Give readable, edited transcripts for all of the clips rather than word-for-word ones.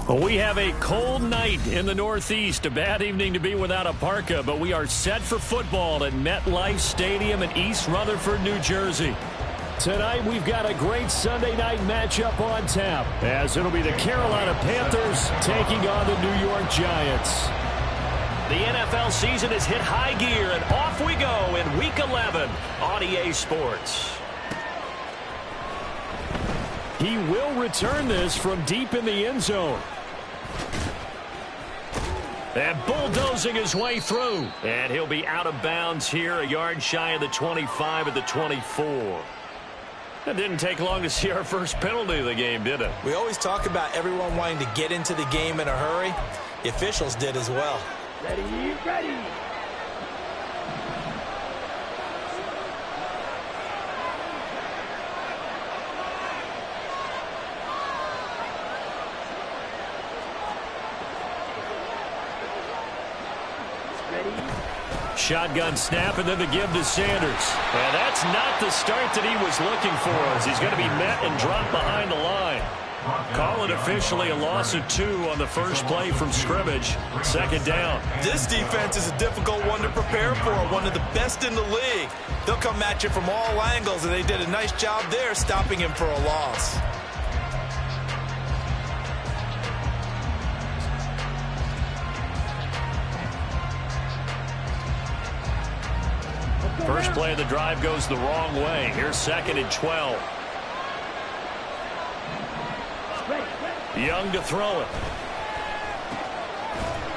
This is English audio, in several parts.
Well, we have a cold night in the Northeast. A bad evening to be without a parka, but we are set for football at MetLife Stadium in East Rutherford, New Jersey. Tonight, we've got a great Sunday night matchup on tap, as it'll be the Carolina Panthers taking on the New York Giants. The NFL season has hit high gear, and off we go in Week 11 on EA Sports. He will return this from deep in the end zone. And bulldozing his way through. And he'll be out of bounds here, a yard shy of the 25 at the 24. It didn't take long to see our first penalty of the game, did it? We always talk about everyone wanting to get into the game in a hurry. The officials did as well. Ready, ready. Shotgun snap and then the give to Sanders. And that's not the start that he was looking for, as he's going to be met and dropped behind the line. Call it officially a loss of 2 on the first play from scrimmage. Second down. This defense is a difficult one to prepare for, one of the best in the league. They'll come at you from all angles, and they did a nice job there stopping him for a loss. First play of the drive goes the wrong way. Here's 2nd and 12. Young to throw it.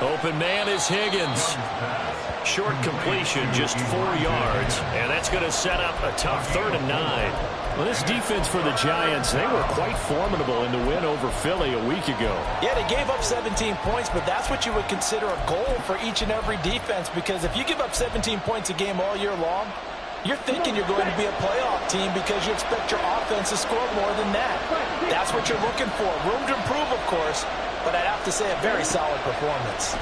Open man is Higgins. Short completion, just 4 yards. And that's going to set up a tough 3rd and 9. Well, this defense for the Giants, they were quite formidable in the win over Philly a week ago. Yeah, they gave up 17 points, but that's what you would consider a goal for each and every defense, because if you give up 17 points a game all year long, you're thinking you're going to be a playoff team because you expect your offense to score more than that. That's what you're looking for. Room to improve, of course, but I'd have to say a very solid performance.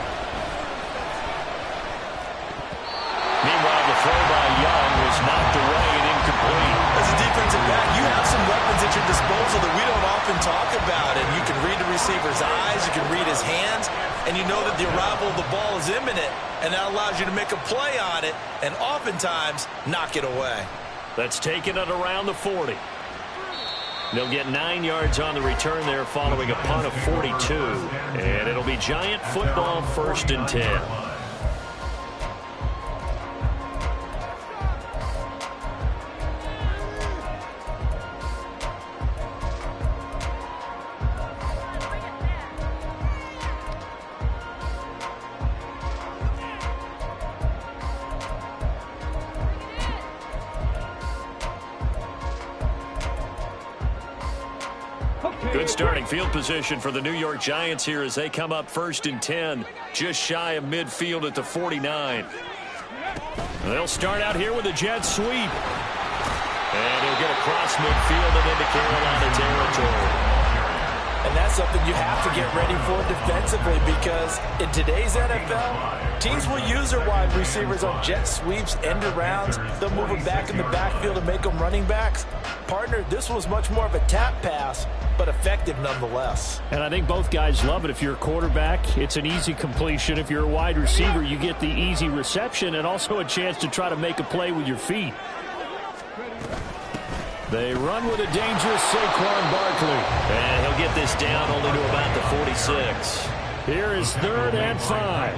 Meanwhile, the throw by Young was knocked away and incomplete. As a defensive back, you have some weapons at your disposal that we don't often talk about. And you can read the receiver's eyes, you can read his hands, and you know that the arrival of the ball is imminent, and that allows you to make a play on it and oftentimes knock it away. That's taken it around the 40. They'll get 9 yards on the return there following a punt of 42. And it'll be Giant football, 1st and 10. Good starting field position for the New York Giants here as they come up 1st and 10, just shy of midfield at the 49. They'll start out here with a jet sweep. And he'll get across midfield and into Carolina territory. And that's something you have to get ready for defensively, because in today's NFL, teams will use their wide receivers on jet sweeps, end arounds. They'll move them back in the backfield and make them running backs. Partner, this was much more of a tap pass, but effective nonetheless. And I think both guys love it. If you're a quarterback, it's an easy completion. If you're a wide receiver, you get the easy reception and also a chance to try to make a play with your feet. They run with a dangerous Saquon Barkley. And he'll get this down only to about the 46. Here is 3rd and 5.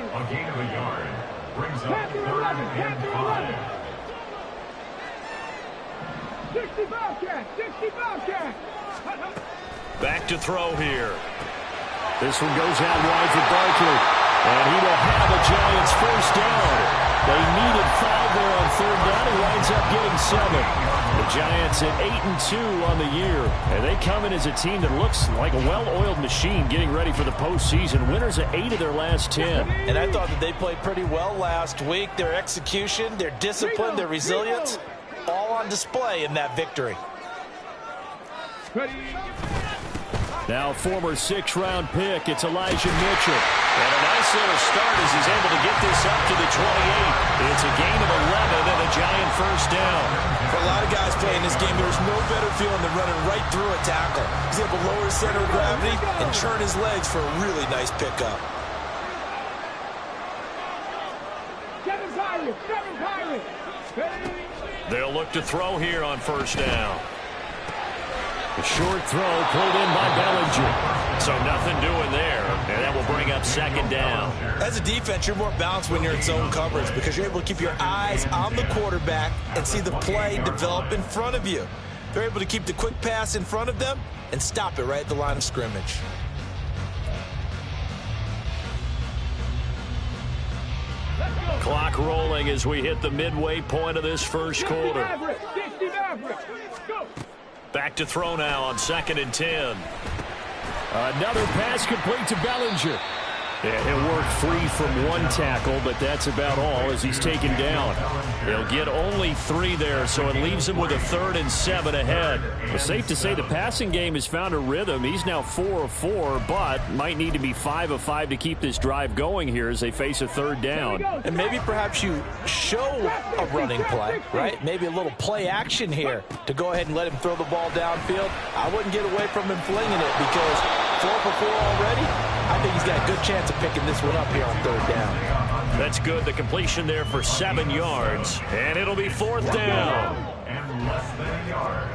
A gain of a yard brings up 3rd and 5. 60 Bobcat, 60 Bobcat. Back to throw here. This one goes out wide for Barkley. And he will have a Giants 1st down. They needed 5 there on 3rd down. He winds up getting 7. The Giants at 8-2 on the year. And they come in as a team that looks like a well-oiled machine getting ready for the postseason. Winners of 8 of their last 10. And I thought that they played pretty well last week. Their execution, their discipline, their resilience, all on display in that victory. Ready. Now former 6th-round pick, it's Elijah Mitchell. And a nice little start as he's able to get this up to the 28. It's a gain of 11 and a giant first down. For a lot of guys playing this game, there's no better feeling than running right through a tackle. He's able to lower his center of gravity and turn his legs for a really nice pickup. 7 Pirates, 7 Pirates. They'll look to throw here on first down. A short throw pulled in by Bellinger. So nothing doing there, and that will bring up second down. As a defense, you're more balanced when you're in zone coverage because you're able to keep your eyes on the quarterback and see the play develop in front of you. They're able to keep the quick pass in front of them and stop it right at the line of scrimmage. Clock rolling as we hit the midway point of this first quarter. Back to throw now on 2nd and 10. Another pass complete to Bellinger. Yeah, he'll work free from one tackle, but that's about all as he's taken down. He'll get only 3 there, so it leaves him with a 3rd and 7 ahead. Well, safe to say the passing game has found a rhythm. He's now 4 of 4, but might need to be 5 of 5 to keep this drive going here as they face a 3rd down. And maybe perhaps you show a running play, right? Maybe a little play action here to go ahead and let him throw the ball downfield. I wouldn't get away from him flinging it because 4 for 4 already. I think he's got a good chance of picking this one up here on 3rd down. That's good. The completion there for 7 yards. And it'll be 4th down. And less than a yard.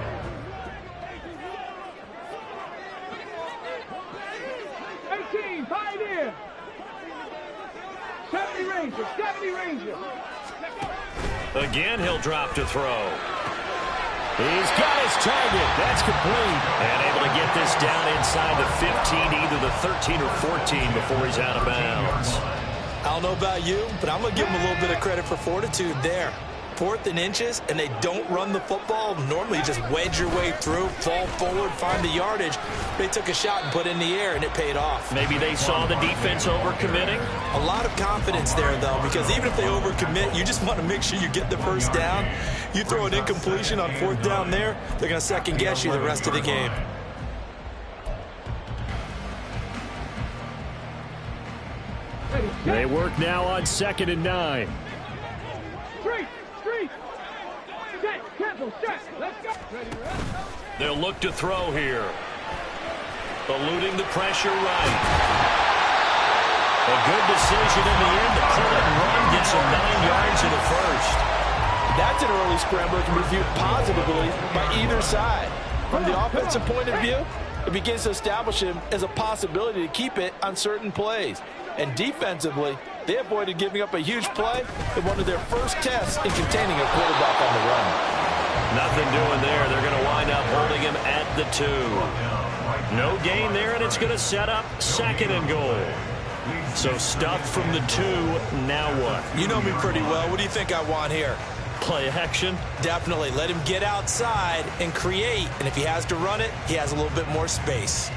18, 5 in. 70 Rangers, 70 Rangers. Again, he'll drop to throw. He's got his target. That's complete. And able to get this down inside the 15, either the 13 or 14 before he's out of bounds. I don't know about you, but I'm going to give him a little bit of credit for fortitude there. 4th and inches, and they don't run the football. Normally, you just wedge your way through, fall forward, find the yardage. They took a shot and put it in the air, and it paid off. Maybe they saw the defense overcommitting. A lot of confidence there, though, because even if they overcommit, you just want to make sure you get the first down. You throw an incompletion on 4th down there, they're going to second-guess you the rest of the game. They work now on 2nd and 9. Street. Set, cancel, set. Let's go. They'll look to throw here. Eluding the pressure right. A good decision in the end to pull it and run. Gets him 9 yards in the first. That's an early scrambler that can be viewed positively by either side. From the offensive point of view, it begins to establish him as a possibility to keep it on certain plays. And defensively, they avoided giving up a huge play in one of their first tests in containing a quarterback on the run. Nothing doing there. They're going to wind up holding him at the 2. No gain there, and it's going to set up 2nd and goal. So stuffed from the 2, now what? You know me pretty well. What do you think I want here? Play action? Definitely. Let him get outside and create. And if he has to run it, he has a little bit more space.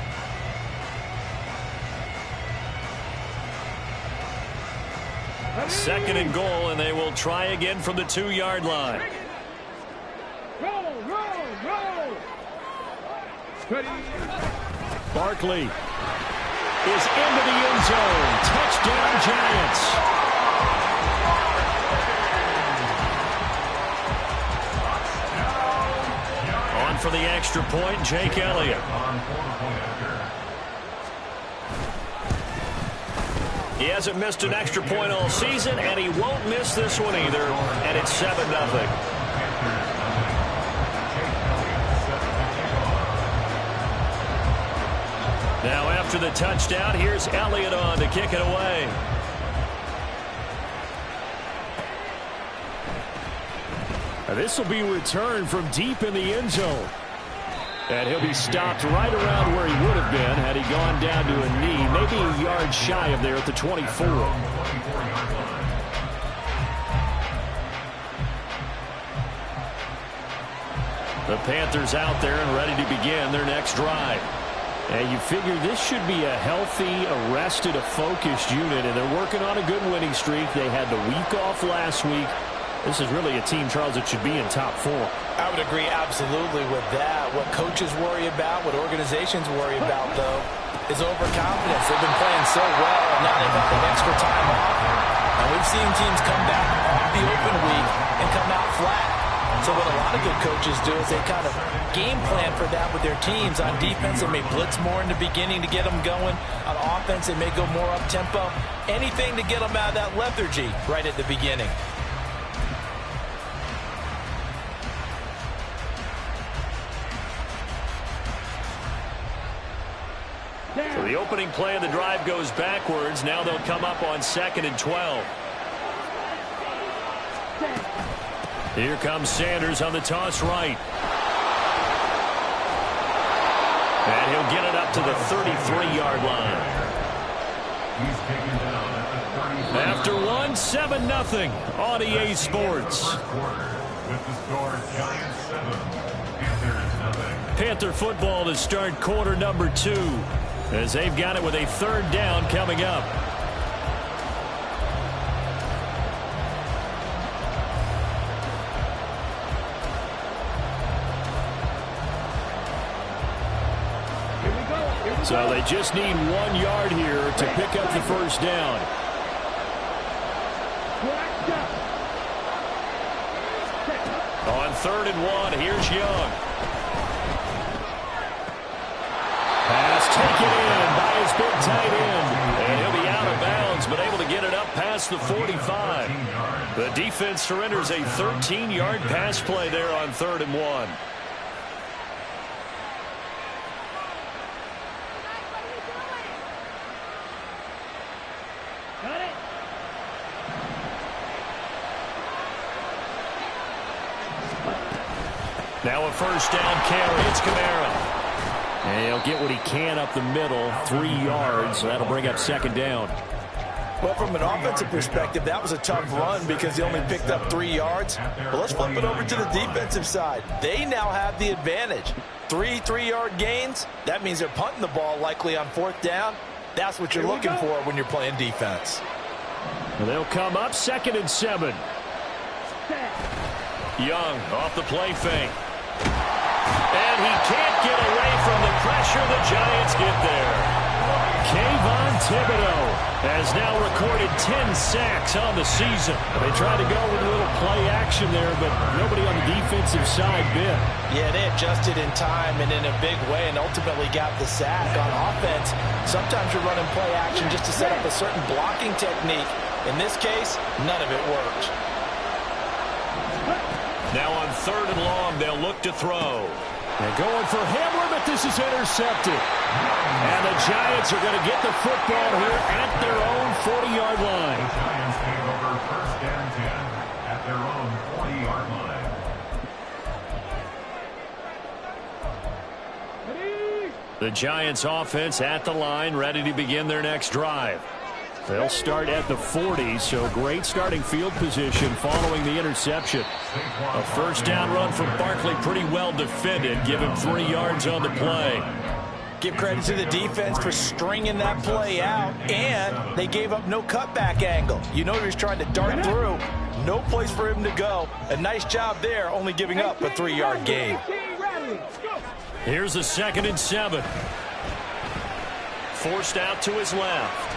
Second and goal, and they will try again from the 2-yard line. Roll. Ready. Barkley is into the end zone. Touchdown, Giants. On for the extra point, Jake Elliott. He hasn't missed an extra point all season, and he won't miss this one either, and it's 7-0. Now after the touchdown, here's Elliott on to kick it away. This will be returned from deep in the end zone. And he'll be stopped right around where he would have been had he gone down to a knee, maybe a yard shy of there at the 24. The Panthers out there and ready to begin their next drive. And you figure this should be a healthy, arrested, a focused unit, and they're working on a good winning streak. They had the week off last week. This is really a team, Charles, that should be in top 4. I would agree absolutely with that. What coaches worry about, what organizations worry about, though, is overconfidence. They've been playing so well, and now they've had that extra time off. And we've seen teams come back off the open week and come out flat. So what a lot of good coaches do is they kind of game plan for that with their teams. On defense, they may blitz more in the beginning to get them going. On offense, they may go more up-tempo. Anything to get them out of that lethargy right at the beginning. So the opening play of the drive goes backwards. Now they'll come up on 2nd and 12. Here comes Sanders on the toss right. And he'll get it up to the 33-yard line. He's taken down at the 33. After one, 7-0 on EA Sports. First quarter with the score Giants 7, Panthers 0. Panther football to start quarter number 2. As they've got it with a 3rd down coming up. So they just need 1 yard here to pick up the 1st down. On 3rd and 1, here's Young. Pass taken in by his big tight end. And he'll be out of bounds, but able to get it up past the 45. The defense surrenders a 13-yard pass play there on 3rd and 1. Now a 1st down carry. It's Kamara. And he'll get what he can up the middle, 3 yards. So that'll bring up 2nd down. Well, from an offensive perspective, that was a tough run because he only picked up 3 yards. But let's flip it over to the defensive side. They now have the advantage. 3 3-yard gains. That means they're punting the ball likely on 4th down. That's what you're looking for when you're playing defense. And they'll come up 2nd and 7. Young off the play fake. And he can't get away from the pressure. The Giants get there. Kayvon Thibodeau has now recorded 10 sacks on the season. They tried to go with a little play action there, but nobody on the defensive side bit. Yeah, they adjusted in time and in a big way and ultimately got the sack. On offense, sometimes you're running play action just to set up a certain blocking technique. In this case, none of it worked. Now on 3rd and long, they'll look to throw. They're going for Hamler, but this is intercepted. And the Giants are going to get the football here at their own 40-yard line. The Giants take over 1st and 10 at their own 40-yard line. The Giants offense at the line, ready to begin their next drive. They'll start at the 40, so great starting field position following the interception. A 1st down run from Barkley, pretty well defended. Give him 3 yards on the play. Give credit to the defense for stringing that play out, and they gave up no cutback angle. You know he was trying to dart through. No place for him to go. A nice job there, only giving up a 3-yard gain. Here's a 2nd and 7. Forced out to his left.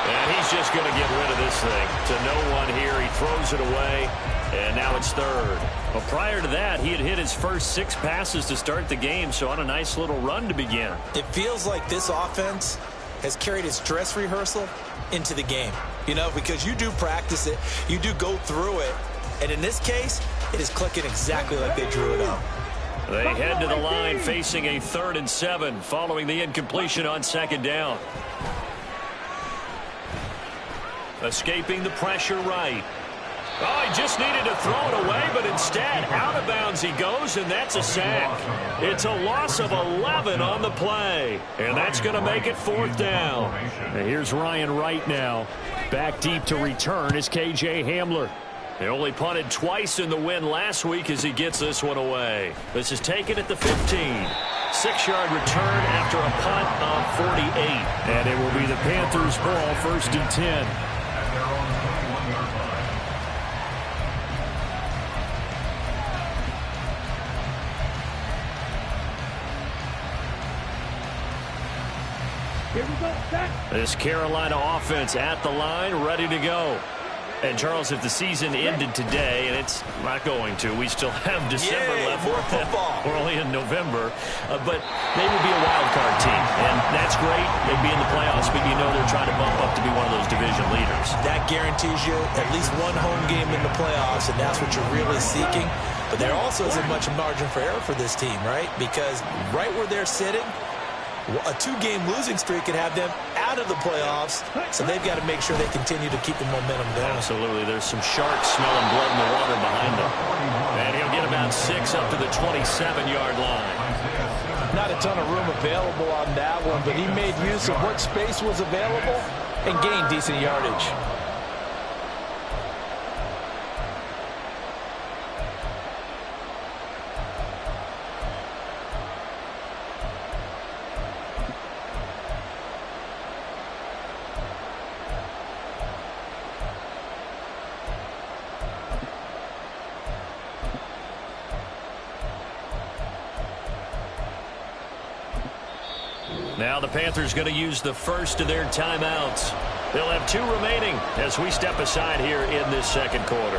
And he's just going to get rid of this thing to no one here. He throws it away, and now it's 3rd. Well, prior to that, he had hit his first 6 passes to start the game, so on a nice little run to begin. It feels like this offense has carried its dress rehearsal into the game. You know, because you do practice it, you do go through it, and in this case, it is clicking exactly like they drew it up. They head to the line facing a 3rd and 7 following the incompletion on 2nd down. Escaping the pressure right. Oh, he just needed to throw it away, but instead, out of bounds he goes, and that's a sack. It's a loss of 11 on the play, and that's going to make it 4th down. And here's Ryan Wright now. Back deep to return is KJ Hamler. They only punted twice in the win last week as he gets this one away. This is taken at the 15. 6-yard return after a punt on 48. And it will be the Panthers' ball, 1st and 10. Here we go. Set. This Carolina offense at the line, ready to go. And, Charles, if the season ended today, and it's not going to, we still have December left. More football. We're only in November. But they would be a wild card team. And that's great. They'd be in the playoffs, but you know they're trying to bump up to be one of those division leaders. That guarantees you at least one home game in the playoffs, and that's what you're really seeking. But there also isn't much margin for error for this team, right? Because right where they're sitting, a 2-game losing streak could have them out of the playoffs, so they've got to make sure they continue to keep the momentum going. Absolutely. There's some sharks smelling blood in the water behind them. And he'll get about 6 up to the 27-yard line. Not a ton of room available on that one, but he made use of what space was available and gained decent yardage. Now the Panthers going to use the first of their timeouts. They'll have 2 remaining as we step aside here in this second quarter.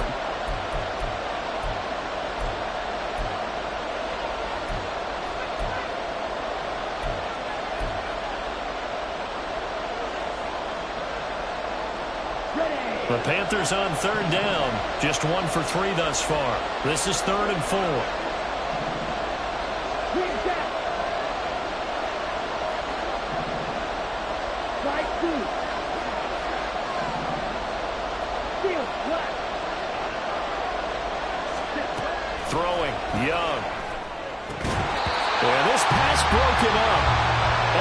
The Panthers on 3rd down. Just 1 for 3 thus far. This is 3rd and 4. Throwing, Young. And this pass broken up.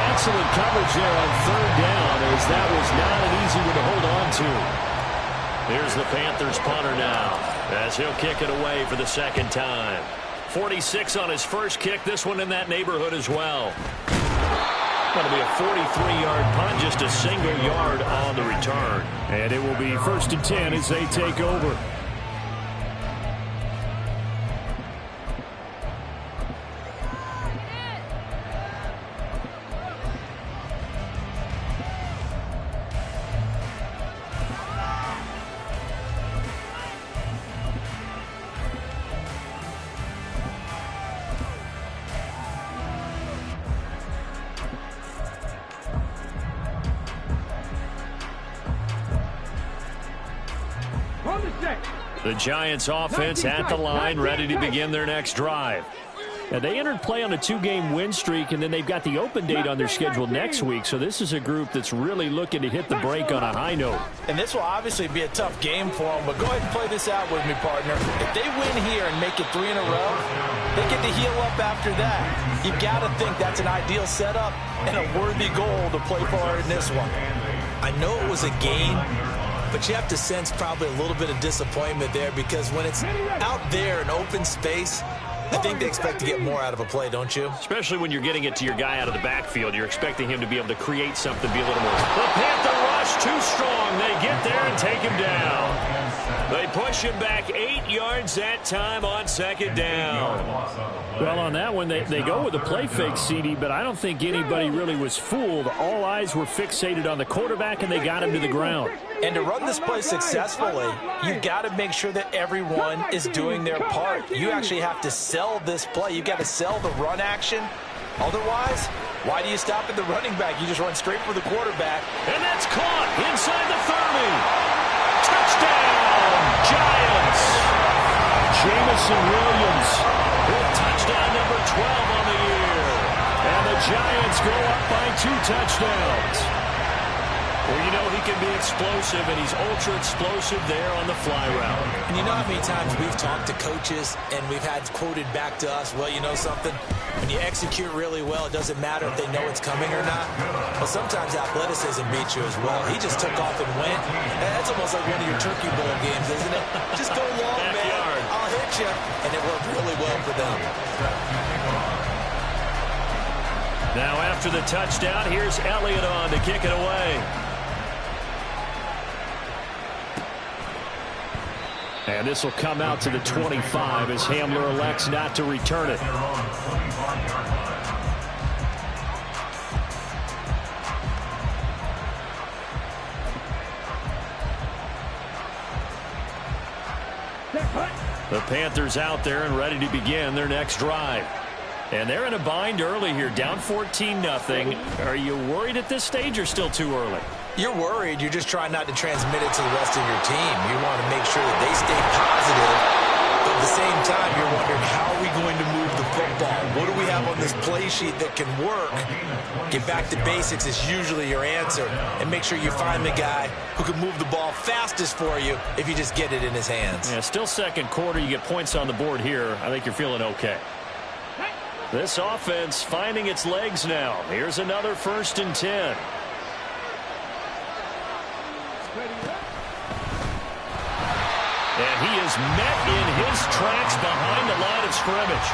Excellent coverage there on 3rd down, as that was not an easy one to hold on to. Here's the Panthers punter now, as he'll kick it away for the 2nd time. 46 on his first kick, this one in that neighborhood as well. Going to be a 43-yard punt, just a single yard on the return. And it will be 1st and 10 as they take over. The Giants offense at the line, ready to begin their next drive. Now, they entered play on a 2-game win streak, and then they've got the open date on their schedule next week. So this is a group that's really looking to hit the break on a high note. And this will obviously be a tough game for them, but go ahead and play this out with me, partner. If they win here and make it 3 in a row, they get to heal up after that. You've got to think that's an ideal setup and a worthy goal to play for in this one. I know it was a game, but you have to sense probably a little bit of disappointment there, because when it's out there in open space, I think they expect to get more out of a play, don't you? Especially when you're getting it to your guy out of the backfield. You're expecting him to be able to create something, be a little more. The Panther rush too strong. They get there and take him down. They push him back 8 yards that time on 2nd down. Well, on that one, they go with a play fake, CD, but I don't think anybody really was fooled. All eyes were fixated on the quarterback, and they got him to the ground. And to run this play successfully, you've got to make sure that everyone is doing their part. You actually have to sell this play. You've got to sell the run action. Otherwise, why do you stop at the running back? You just run straight for the quarterback. And that's caught inside the 30. Touchdown, Giants. Jameson Williams with touchdown number 12 on the year. And the Giants go up by 2 touchdowns. Well, you know he can be explosive, and he's ultra-explosive there on the fly route. And you know how many times we've talked to coaches and we've had quoted back to us, well, you know something? When you execute really well, it doesn't matter if they know it's coming or not. Well, sometimes athleticism beats you as well. He just took off and went. That's almost like one of your Turkey Bowl games, isn't it? Just go long, man. I'll hit you. And it worked really well for them. Now after the touchdown, here's Elliott on to kick it away. And this will come out to the 25 as Hamler elects not to return it. The Panthers out there and ready to begin their next drive. And they're in a bind early here, down 14-0. Are you worried at this stage or still too early? You're worried. You're just trying not to transmit it to the rest of your team. You want to make sure that they stay positive. But at the same time, you're wondering, how are we going to move the football? What do we have on this play sheet that can work? Get back to basics is usually your answer. And make sure you find the guy who can move the ball fastest for you if you just get it in his hands. Yeah, still second quarter. You get points on the board here. I think you're feeling okay. This offense finding its legs now. Here's another 1st and 10. And he is met in his tracks behind the line of scrimmage.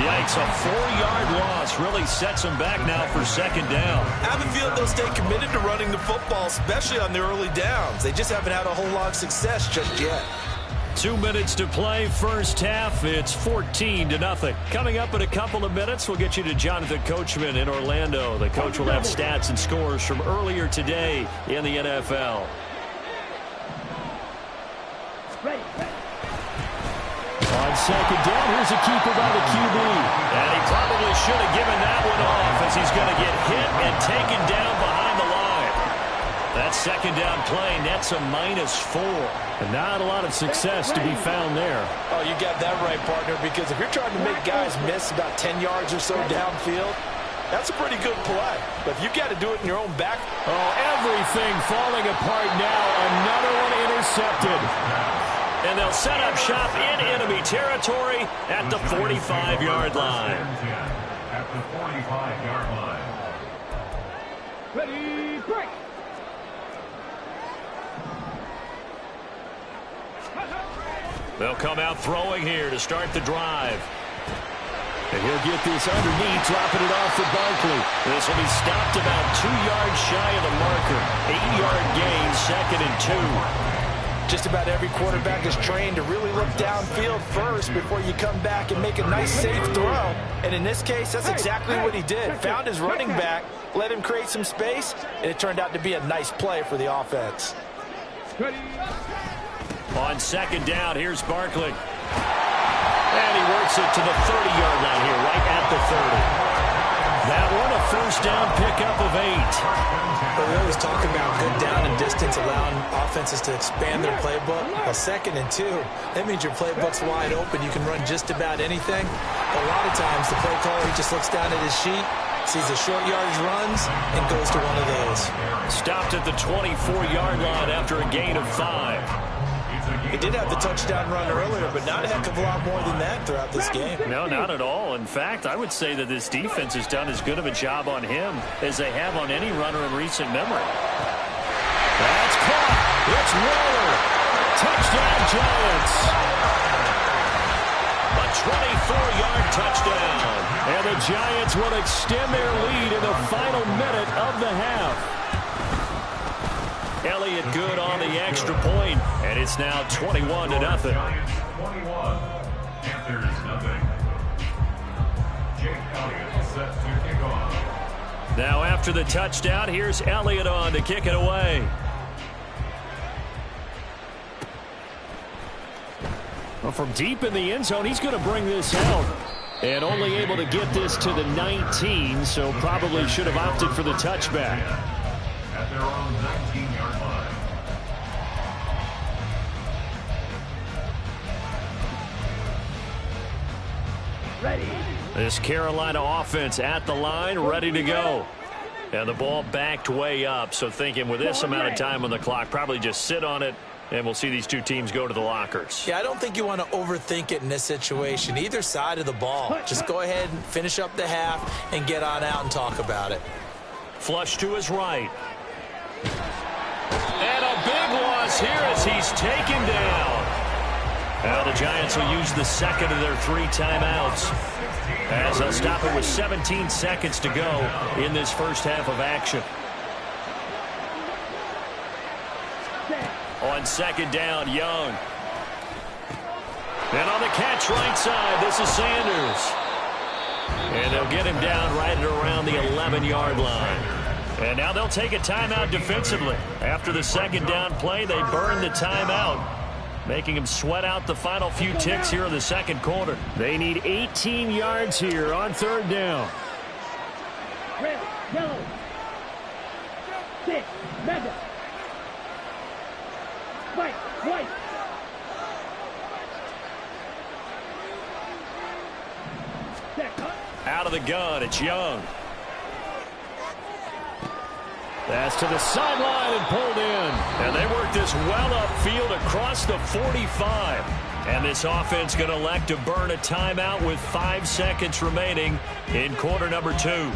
Yikes, a 4-yard loss really sets him back now for 2nd down. I have a feeling they'll stay committed to running the football, especially on the early downs. They just haven't had a whole lot of success just yet. 2 minutes to play, first half. It's 14-0. Coming up in a couple of minutes, we'll get you to Jonathan Coachman in Orlando. The coach will have stats and scores from earlier today in the NFL. On 2nd down, here's a keeper by the QB. And he probably should have given that one off, as he's going to get hit and taken down behind the line. That 2nd down play nets a -4. And not a lot of success to be found there. Oh, you got that right, partner, because if you're trying to make guys miss about 10 yards or so downfield, that's a pretty good play. But if you got to do it in your own back. Oh, everything falling apart now. Another one intercepted. And they'll set up shop in enemy territory at the 45-yard line. At the 45-yard line. Ready, break. They'll come out throwing here to start the drive. And he'll get this underneath, dropping it off for Barkley. This will be stopped about 2 yards shy of the marker. 8-yard gain, 2nd and 2. Just about every quarterback is trained to really look downfield first before you come back and make a nice, safe throw. And in this case, that's exactly what he did. Found his running back, let him create some space, and it turned out to be a nice play for the offense. On 2nd down, here's Barkley. And he works it to the 30-yard line here, right at the 30. That one, a 1st down pickup of 8. But we always talk about good down and distance, allowing offenses to expand their playbook. Well, 2nd and 2, that means your playbook's wide open. You can run just about anything. A lot of times, the play caller, he just looks down at his sheet, sees the short yardage runs, and goes to one of those. Stopped at the 24-yard line after a gain of 5. He did have the touchdown run earlier, but not a heck of a lot more than that throughout this game. No, not at all. In fact, I would say that this defense has done as good of a job on him as they have on any runner in recent memory. That's caught. It's Waller. Touchdown, Giants. A 24-yard touchdown. And the Giants will extend their lead in the final minute of the half. Elliott good on the extra point, and it's now 21-0. Giants 21, Panthers nothing. Jake Elliott set to kick off. Now after the touchdown, here's Elliott on to kick it away. Well, from deep in the end zone, he's going to bring this out. And only able to get this to the 19, so probably should have opted for the touchback. At their own 19-yard line. Ready. This Carolina offense at the line, ready to go. And the ball backed way up, so thinking with this amount of time on the clock, probably just sit on it, and we'll see these two teams go to the lockers. Yeah, I don't think you want to overthink it in this situation. Either side of the ball. Just go ahead and finish up the half and get on out and talk about it. Flush to his right. And a big loss here as he's taken down. Now the Giants will use the 2nd of their 3 timeouts, as they'll stop it with 17 seconds to go in this first half of action. On 2nd down, Young. And on the catch right side, this is Sanders. And they'll get him down right at around the 11-yard line. And now they'll take a timeout defensively. After the 2nd down play, they burn the timeout. making him sweat out the final few ticks here in the second quarter. They need 18 yards here on third down. Red, yellow. 6, mega. White. Out of the gun, it's Young. That's to the sideline and pulled in. And they work this well upfield across the 45. And this offense going to elect to burn a timeout with 5 seconds remaining in quarter number 2.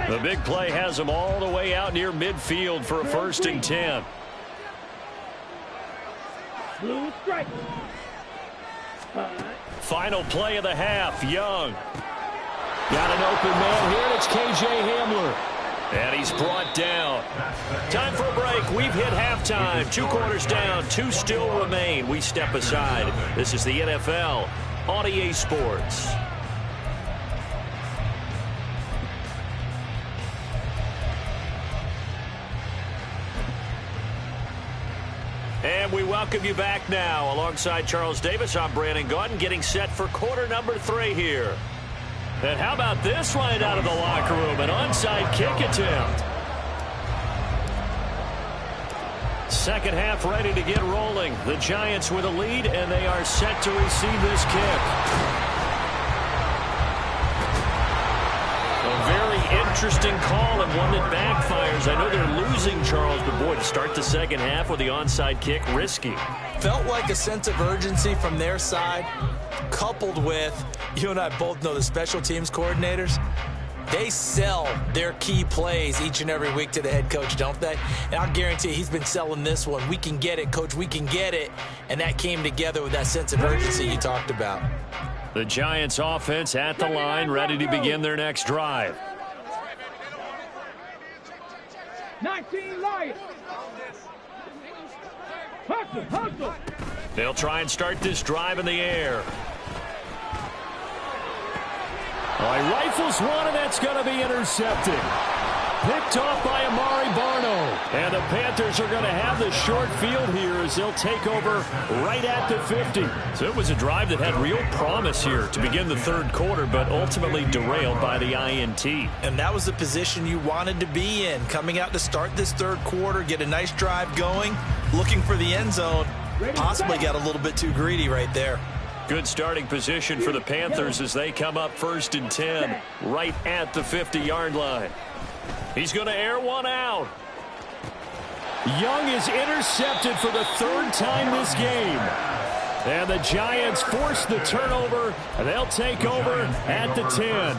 The big play has them all the way out near midfield for a 1st and 10. Blue strike. Final play of the half, Young. Got an open man here, and it's K.J. Hamler. And he's brought down. Time for a break. We've hit halftime. 2 quarters down, 2 still remain. We step aside. This is the NFL on EA Sports. And we welcome you back now. Alongside Charles Davis, I'm Brandon Gaudin, getting set for quarter number 3 here. And how about this right out of the locker room? An onside kick attempt. Second half ready to get rolling. The Giants with a lead, and they are set to receive this kick. A very interesting call and one that backfires. I know they're losing, Charles, but boy, to start the second half with the onside kick, risky. Felt like a sense of urgency from their side, coupled with, you and I both know the special teams coordinators, they sell their key plays each and every week to the head coach, don't they? And I'll guarantee you he's been selling this one. We can get it, coach, we can get it. And that came together with that sense of urgency you talked about. The Giants offense at the line, ready to begin their next drive. 19 Lions. Hustle. They'll try and start this drive in the air. All right, rifles one, and that's going to be intercepted. Picked off by Amari Barno. And the Panthers are going to have the short field here as they'll take over right at the 50. So it was a drive that had real promise here to begin the third quarter, but ultimately derailed by the INT. And that was the position you wanted to be in. Coming out to start this third quarter, get a nice drive going, looking for the end zone. Possibly got a little bit too greedy right there. Good starting position for the Panthers as they come up 1st and 10, right at the 50-yard line. He's going to air one out. Young is intercepted for the 3rd time this game. And the Giants force the turnover, and they'll take over at the 10.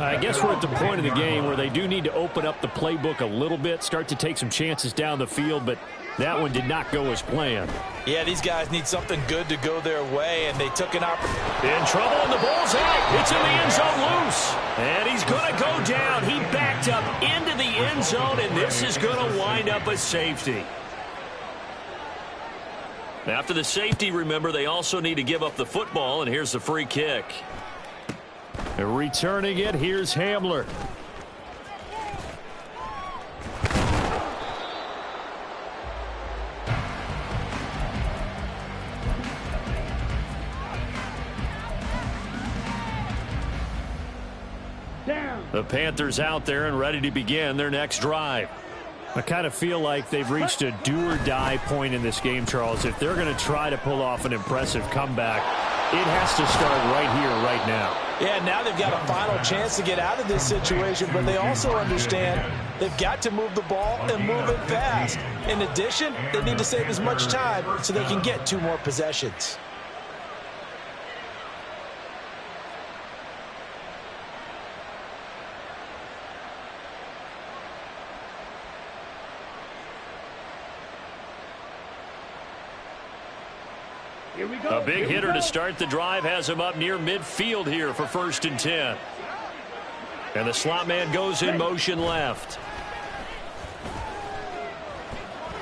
I guess we're at the point of the game where they do need to open up the playbook a little bit, start to take some chances down the field, but that one did not go as planned. Yeah, these guys need something good to go their way, and they took an opportunity. In trouble, and the ball's out. It's in the end zone loose. And he's going to go down. He backed up into the end zone, and this is going to wind up a safety. After the safety, remember, they also need to give up the football, and here's the free kick. Returning it, here's Hamler. The Panthers out there and ready to begin their next drive. I kind of feel like they've reached a do-or-die point in this game, Charles. If they're going to try to pull off an impressive comeback, it has to start right here, right now. Yeah, now they've got a final chance to get out of this situation, but they also understand they've got to move the ball and move it fast. In addition, they need to save as much time so they can get 2 more possessions. Here we go. A big hitter to start the drive has him up near midfield here for 1st and 10. And the slot man goes in motion left.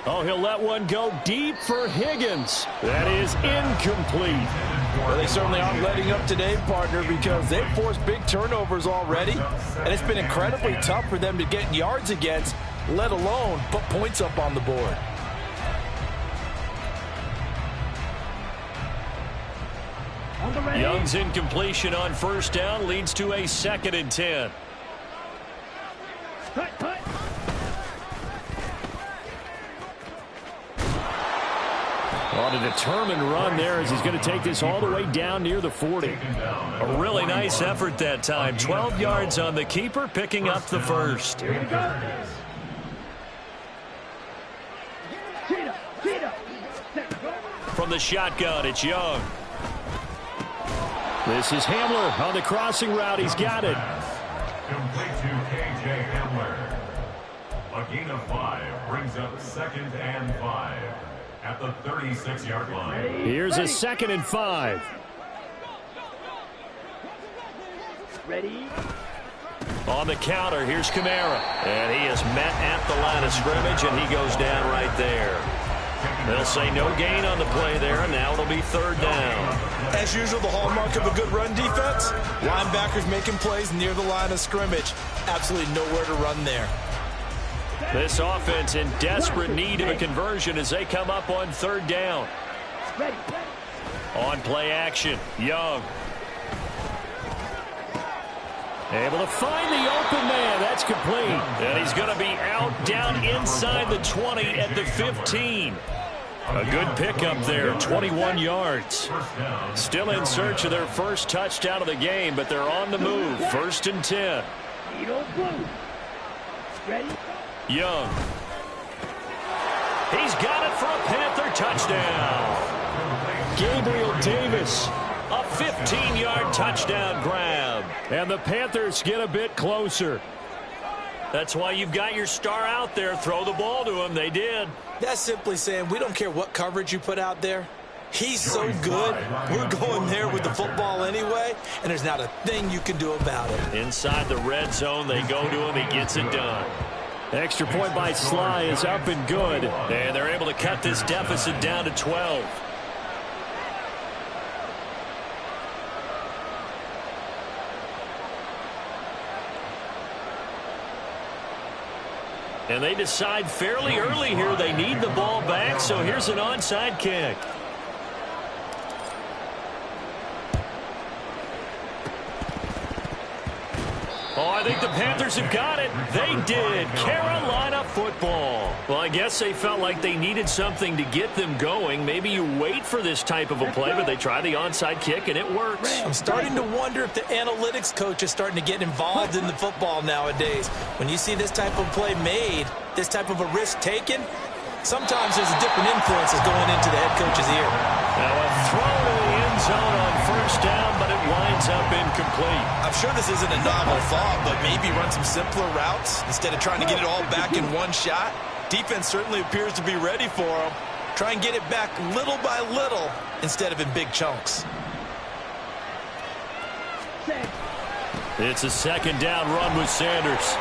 Oh, he'll let one go deep for Higgins. That is incomplete. Well, they certainly aren't letting up today, partner, because they've forced big turnovers already, and it's been incredibly tough for them to get yards against, let alone put points up on the board. Young's incompletion on 1st down leads to a 2nd and 10. Cut. On a determined run there as he's going to take this all the way down near the 40. A really nice effort that time. 12 yards on the keeper, picking up the 1st. Here we go. Cheetah. From the shotgun, it's Young. This is Hamler on the crossing route. He's got it. Complete to K.J. Hamler. A gain of 5 brings up 2nd and 5 at the 36-yard line. Here's a 2nd and 5. Ready. On the counter, here's Kamara. And he is met at the line of scrimmage, and he goes down right there. They'll say no gain on the play there, and now it'll be 3rd down. As usual, the hallmark of a good run defense, linebackers making plays near the line of scrimmage. Absolutely nowhere to run there. This offense in desperate need of a conversion as they come up on 3rd down. Ready. On play action, Young. Able to find the open man. That's complete. And he's going to be out down inside the 20 at the 15. A good pickup there, 21 yards. Still in search of their first touchdown of the game, but they're on the move. 1st and 10. Ready. Young. He's got it for a Panther touchdown. Gabriel Davis, a 15-yard touchdown grab. And the Panthers get a bit closer. That's why you've got your star out there. Throw the ball to him. They did. That's simply saying we don't care what coverage you put out there. He's so good. We're going there with the football anyway, and there's not a thing you can do about it. Inside the red zone, they go to him. He gets it done. Extra point by Sly is up and good. And they're able to cut this deficit down to 12. And they decide fairly early here they need the ball back, so here's an onside kick. Oh, I think the Panthers have got it. They did. Carolina football. Well, I guess they felt like they needed something to get them going. Maybe you wait for this type of a play, but they try the onside kick, and it works. I'm starting to wonder if the analytics coach is starting to get involved in the football nowadays. When you see this type of play made, this type of a risk taken, sometimes there's a different influences going into the head coach's ear. Now a throw to the end zone on 1st down, but it winds up incomplete. I'm sure this isn't a novel thought, but maybe run some simpler routes instead of trying to get it all back in one shot. Defense certainly appears to be ready for them. Try and get it back little by little instead of in big chunks. It's a 2nd down run with Sanders.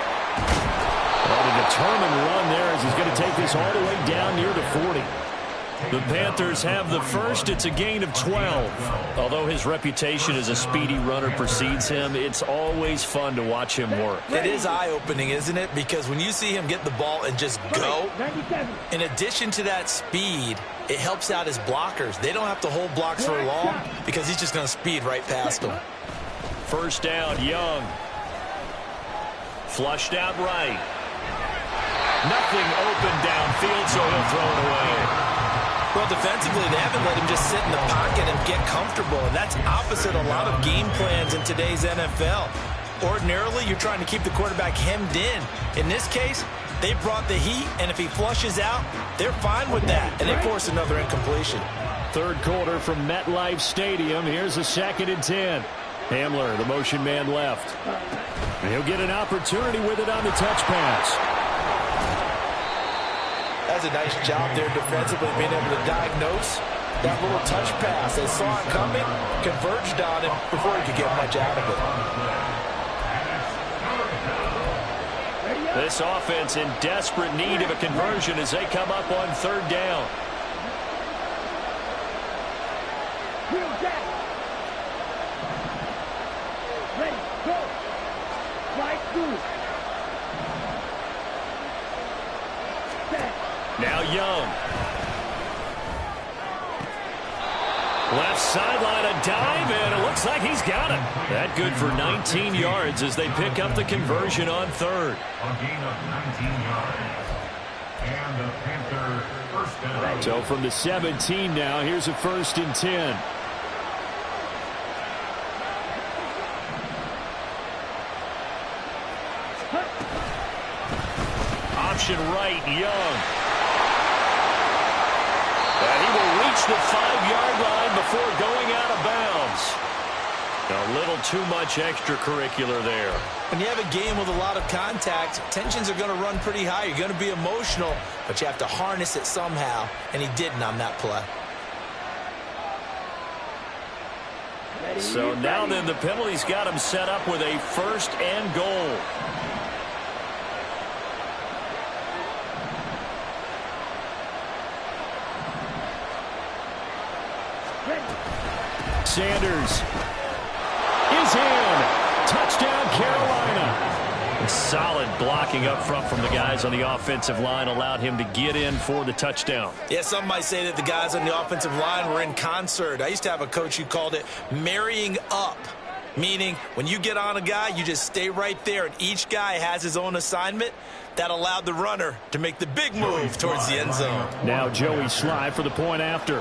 On a determined run there as he's going to take this all the way down near the 40. The Panthers have the 1st. It's a gain of 12. Although his reputation as a speedy runner precedes him, it's always fun to watch him work. It is eye-opening, isn't it? Because when you see him get the ball and just go, in addition to that speed, it helps out his blockers. They don't have to hold blocks for long because he's just going to speed right past them. 1st down, Young. Flushed out right. Nothing open downfield, so he'll throw it away. Well, defensively, they haven't let him just sit in the pocket and get comfortable, and that's opposite a lot of game plans in today's NFL. Ordinarily, you're trying to keep the quarterback hemmed in. In this case, they brought the heat, and if he flushes out, they're fine with that, and they force another incompletion. 3rd quarter from MetLife Stadium. Here's a 2nd and 10. Hamler, the motion man left. And he'll get an opportunity with it on the touch pass. That's a nice job there defensively, being able to diagnose That little touch pass, they saw it coming, converged on him before he could get much out of it. This offense in desperate need of a conversion as they come up on third down. Ready, go. Right through. Now Young. Left sideline, a dive, and it looks like he's got it. That good for 19 yards as they pick up the conversion on third. A gain of 19 yards. And the Panther first down. So from the 17 now, here's a 1st and 10. Option right, Young. And he will reach the 5-yard line before going out of bounds. A little too much extracurricular there. When you have a game with a lot of contact, tensions are going to run pretty high. You're going to be emotional, but you have to harness it somehow, and he didn't on that play. So now then the penalty's got him set up with a 1st and goal. Sanders is in. Touchdown, Carolina. Solid blocking up front from the guys on the offensive line allowed him to get in for the touchdown. Yeah, some might say that the guys on the offensive line were in concert. I used to have a coach who called it marrying up, meaning when you get on a guy, you just stay right there, and each guy has his own assignment. That allowed the runner to make the big move towards the end zone. Now Joey Slye for the point after.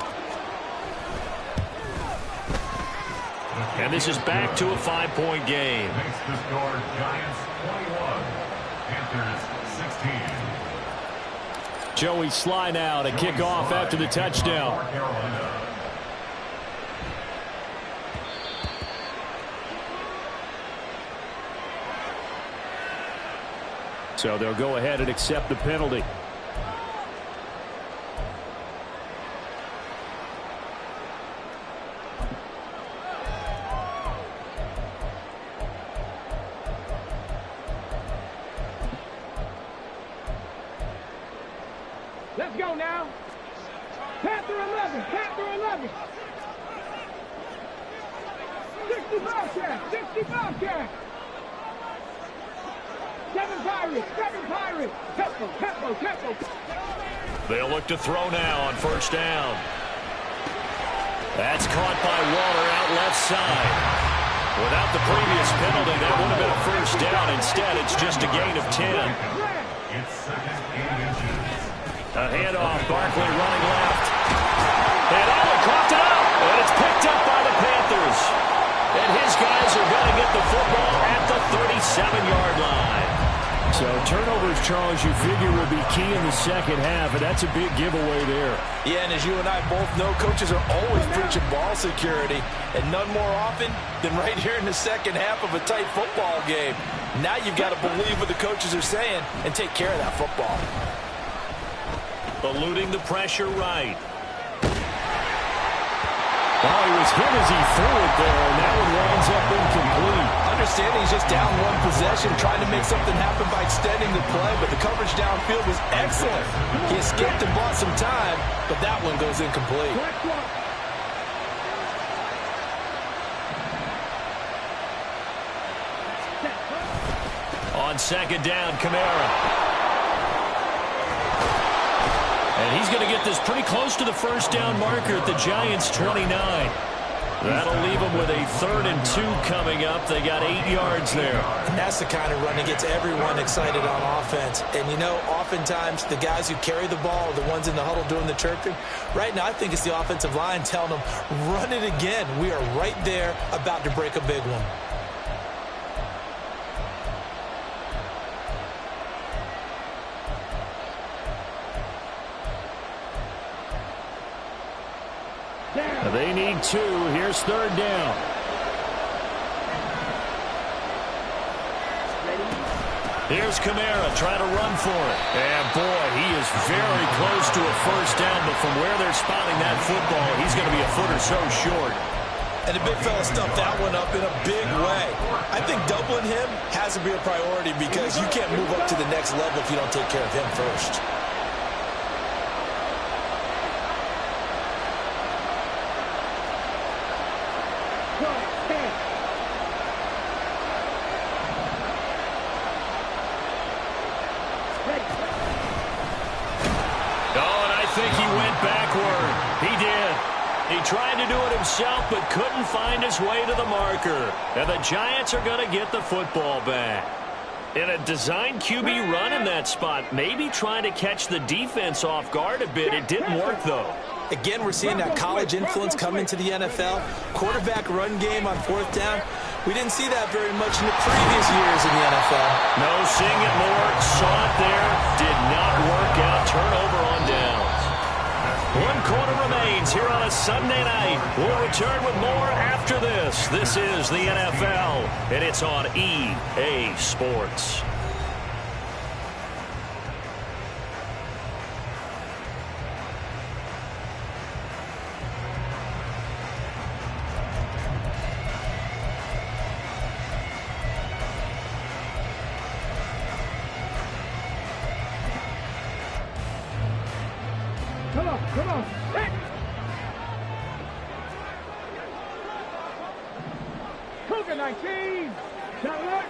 And this is back to a 5-point game. Makes the score Giants 21, Panthers 16. Joey Slye now to kick off after the touchdown. North Carolina. So they'll go ahead and accept the penalty. Let's go now. Panther 11, Panther 11. 65 cash, 65 cash. 7 Pirates. Tempo. They'll look to throw now on 1st down. That's caught by Waller out left side. Without the previous penalty, that would have been a 1st down. Instead, it's just a gain of 10. It's 2nd and inches. A handoff, Barkley running left. And Allen coughed it up, and it's picked up by the Panthers. And his guys are going to get the football at the 37-yard line. So turnovers, Charles, you figure will be key in the second half, and that's a big giveaway there. Yeah, and as you and I both know, coaches are always preaching ball security, and none more often than right here in the second half of a tight football game. Now you've got to believe what the coaches are saying and take care of that football. Eluding the pressure right. Oh, he was hit as he threw it there, and that one winds up incomplete. Understanding he's just down one possession, trying to make something happen by extending the play, but the coverage downfield was excellent. He escaped and bought some time, but that one goes incomplete. On 2nd down, Kamara. And he's going to get this pretty close to the 1st down marker at the Giants' 29. That'll leave them with a 3rd and 2 coming up. They got 8 yards there. And that's the kind of run that gets everyone excited on offense. And, you know, oftentimes the guys who carry the ball are the ones in the huddle doing the chirping. Right now, I think it's the offensive line telling them, run it again. We are right there about to break a big one. They need 2. Here's 3rd down. Ready, Here's Kamara trying to run for it. And, boy, he is very close to a first down, but from where they're spotting that football, he's going to be a foot or so short. And the big fella stuffed that one up in a big way. I think doubling him has to be a priority because you can't move up to the next level if you don't take care of him first. He tried to do it himself, but couldn't find his way to the marker. And the Giants are going to get the football back. In a design QB run in that spot, maybe trying to catch the defense off guard a bit. It didn't work, though. Again, we're seeing that college influence come into the NFL. Quarterback run game on fourth down. We didn't see that very much in the previous years in the NFL. No, seeing it more. Saw it there. Did not work out. Turnover on downs. 1 quarter remains here on a Sunday night. We'll return with more after this. This is the NFL, and it's on EA Sports. Come on. Hey. Cougar 19. Traveler.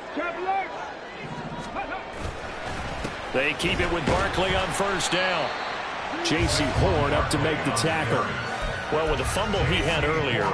They keep it with Barkley on first down. J.C. Horn up to make the tackle. Well, with the fumble he had earlier,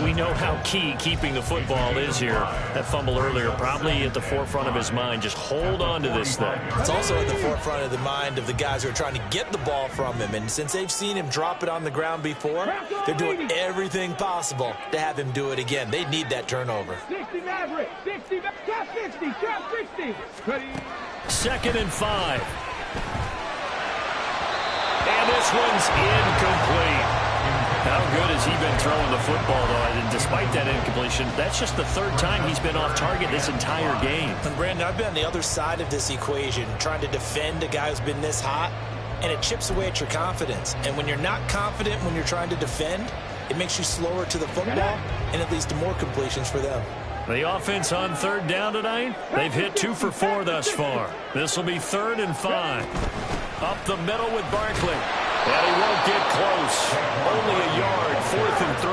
we know how key keeping the football is here. That fumble earlier probably at the forefront of his mind. Just hold on to this thing. It's also at the forefront of the mind of the guys who are trying to get the ball from him. And since they've seen him drop it on the ground before, they're doing everything possible to have him do it again. They need that turnover. 60 Maverick. 60. Trap 60. Trap 60. Ready. 2nd and 5. And this one's incomplete. How good has he been throwing the football, though? And despite that incompletion, that's just the 3rd time he's been off target this entire game. And, Brandon, I've been on the other side of this equation, trying to defend a guy who's been this hot, and it chips away at your confidence. And when you're not confident when you're trying to defend, it makes you slower to the football, and it leads to more completions for them. The offense on 3rd down tonight, they've hit 2 for 4 thus far. This will be 3rd and 5. Up the middle with Barkley. And he won't get close. Only a yard, 4th and 3.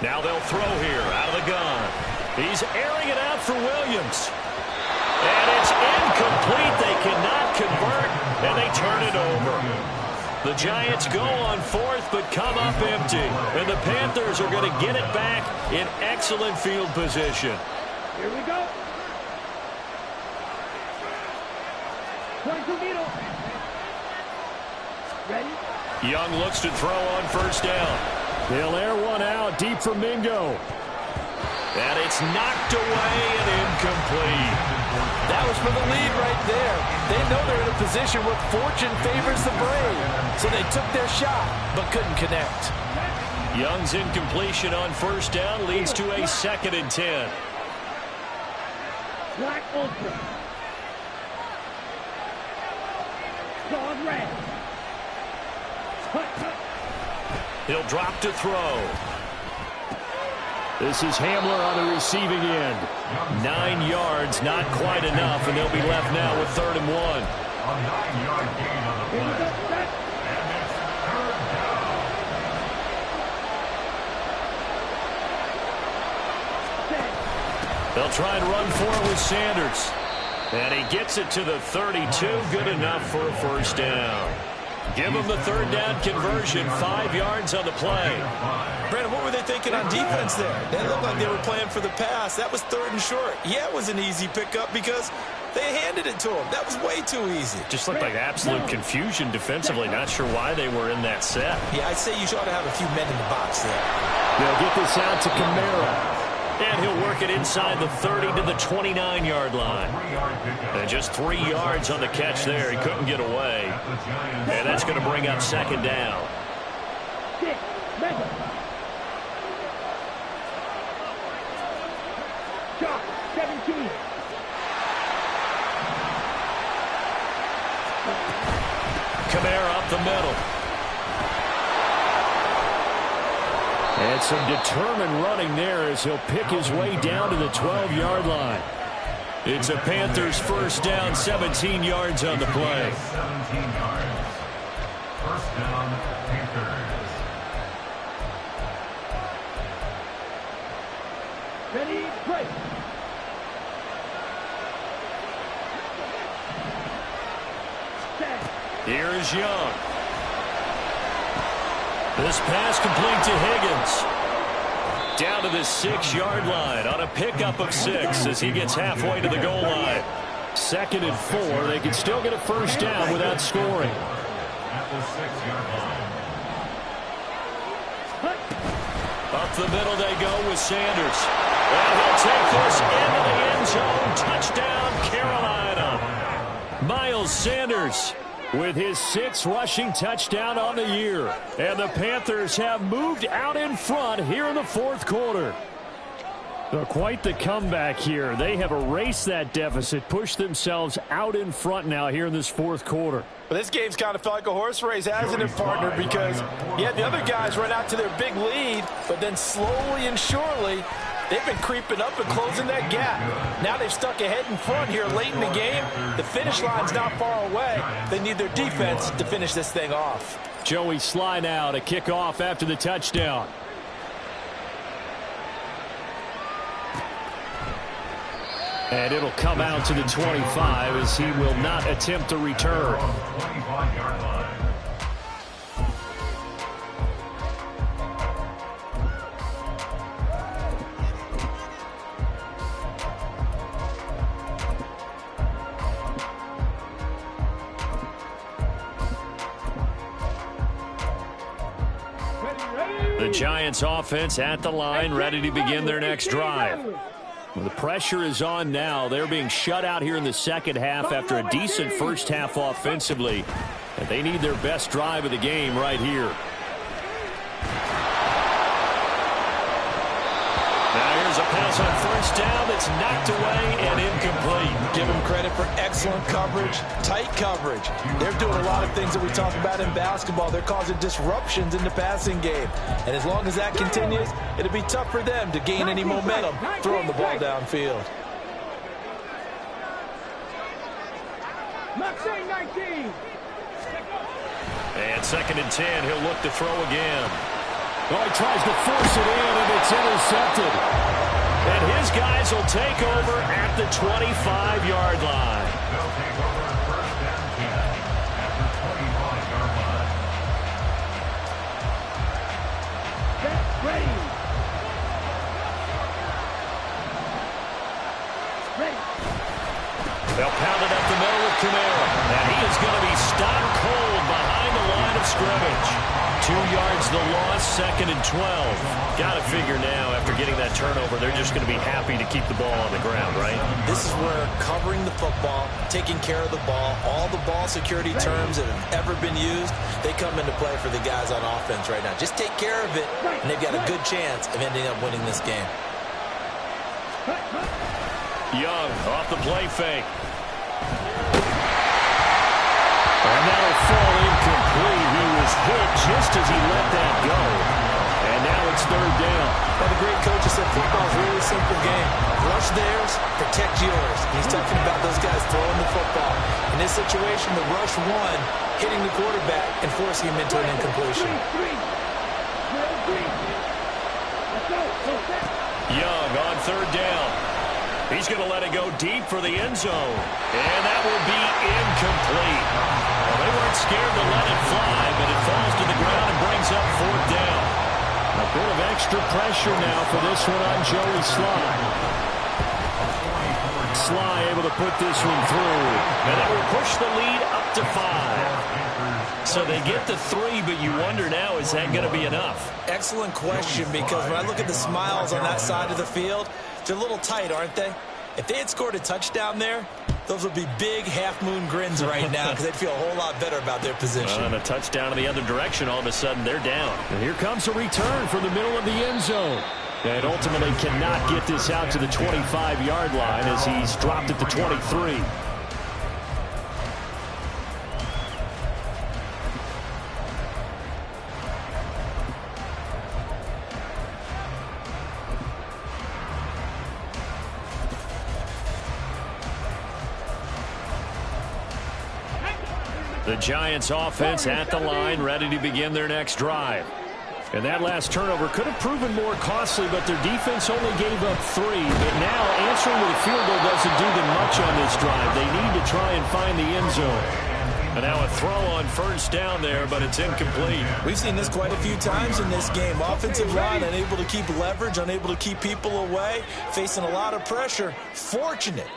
Now they'll throw here out of the gun. He's airing it out for Williams. And it's incomplete. They cannot convert, and they turn it over. The Giants go on 4th, but come up empty. And the Panthers are going to get it back in excellent field position. Here we go. 22 needle. Ready? Young looks to throw on first down. They'll air one out deep for Mingo. And it's knocked away and incomplete. That was for the lead right there. They know they're in a position where fortune favors the brave. So they took their shot, but couldn't connect. Young's incompletion on first down leads to a 2nd and 10. Black Ultra. Dog red. He'll drop to throw. This is Hamler on the receiving end. 9 yards, not quite enough, and they'll be left now with 3rd and 1. A 9-yard gain on the play. And it's 3rd down. They'll try and run for it with Sanders. And he gets it to the 32. Good enough for a first down. Give him the 3rd down conversion. 5 yards on the play. Brandon, what were they thinking on defense there? They looked like they were playing for the pass. That was 3rd and short. Yeah, it was an easy pickup because they handed it to him. That was way too easy. Just looked like absolute confusion defensively. Not sure why they were in that set. Yeah, I'd say you ought to have a few men in the box there. They'll get this out to Kamara. And he'll work it inside the 30 to the 29-yard line. And just 3 yards on the catch there. He couldn't get away. And that's going to bring up 2nd down. 6. Mega. Shot. 17. Kamara up the middle. And some determined running there as he'll pick his way down to the 12-yard line. It's a Panthers first down, 17 yards on the play. 17 yards. First down, Panthers. Ready, play. Here is Young. This pass complete to Higgins. Down to the 6-yard line on a pickup of 6 as he gets halfway to the goal line. 2nd and 4. They can still get a first down without scoring. At the 6-yard line. Up the middle they go with Sanders. And he'll take this into the end zone. Touchdown, Carolina. Miles Sanders with his 6th rushing touchdown on the year. And the Panthers have moved out in front here in the 4th quarter. So quite the comeback here. They have erased that deficit, pushed themselves out in front now here in this 4th quarter. But this game's kind of felt like a horse race, hasn't it, partner? Because, yeah, the other guys run out to their big lead, but then slowly and surely, they've been creeping up and closing that gap. Now they've stuck ahead in front here late in the game. The finish line's not far away. They need their defense to finish this thing off. Joey Sly now to kick off after the touchdown. And it'll come out to the 25 as he will not attempt to return. 25-yard line. The Giants offense at the line, ready to begin their next drive. Well, the pressure is on now. They're being shut out here in the second half after a decent first half offensively. And they need their best drive of the game right here. Now here's a pass on first down that's knocked away and incomplete. Give them credit for excellent coverage, tight coverage. They're doing a lot of things that we talk about in basketball. They're causing disruptions in the passing game. And as long as that continues, it'll be tough for them to gain any momentum throwing the ball downfield. Maxine 19. And 2nd and 10, he'll look to throw again. Oh, he tries to force it in, and it's intercepted. And his guys will take over at the 25-yard line. They'll take over first down 10 at the 25-yard line. Set, ready. Ready. They'll pound it up the middle with Kamara. And he is going to be stopped cold behind the line of scrimmage. 2 yards the loss, 2nd and 12. Got to figure now, after getting that turnover, they're just going to be happy to keep the ball on the ground, right? This is where covering the football, taking care of the ball, all the ball security terms that have ever been used, they come into play for the guys on offense right now. Just take care of it, and they've got a good chance of ending up winning this game. Young off the play fake. And that'll fall incomplete. He was hit just as he let that go. And now it's 3rd down. Well, the great coach has said football is a really simple game. Rush theirs, protect yours. And he's talking about those guys throwing the football. In this situation, the rush one, hitting the quarterback and forcing him into an incompletion. Young on 3rd down. He's going to let it go deep for the end zone. And that will be incomplete. Well, they weren't scared to let it fly, but it falls to the ground and brings up 4th down. A bit of extra pressure now for this one on Joey Sly. Sly able to put this one through. And that will push the lead up to 5. So they get the 3, but you wonder now, is that going to be enough? Excellent question, because when I look at the smiles on that side of the field, they're a little tight, aren't they? If they had scored a touchdown there, Those would be big half-moon grins right now because they'd feel a whole lot better about their position. And a touchdown in the other direction, all of a sudden they're down. And here comes a return from the middle of the end zone. And ultimately cannot get this out to the 25-yard line as he's dropped at the 23. The Giants offense at the line, ready to begin their next drive. And that last turnover could have proven more costly, but their defense only gave up 3. But now answering with a field goal doesn't do them much on this drive. They need to try and find the end zone. And now a throw on first down there, but it's incomplete. We've seen this quite a few times in this game. Offensive line unable to keep leverage, unable to keep people away, facing a lot of pressure. Fortunate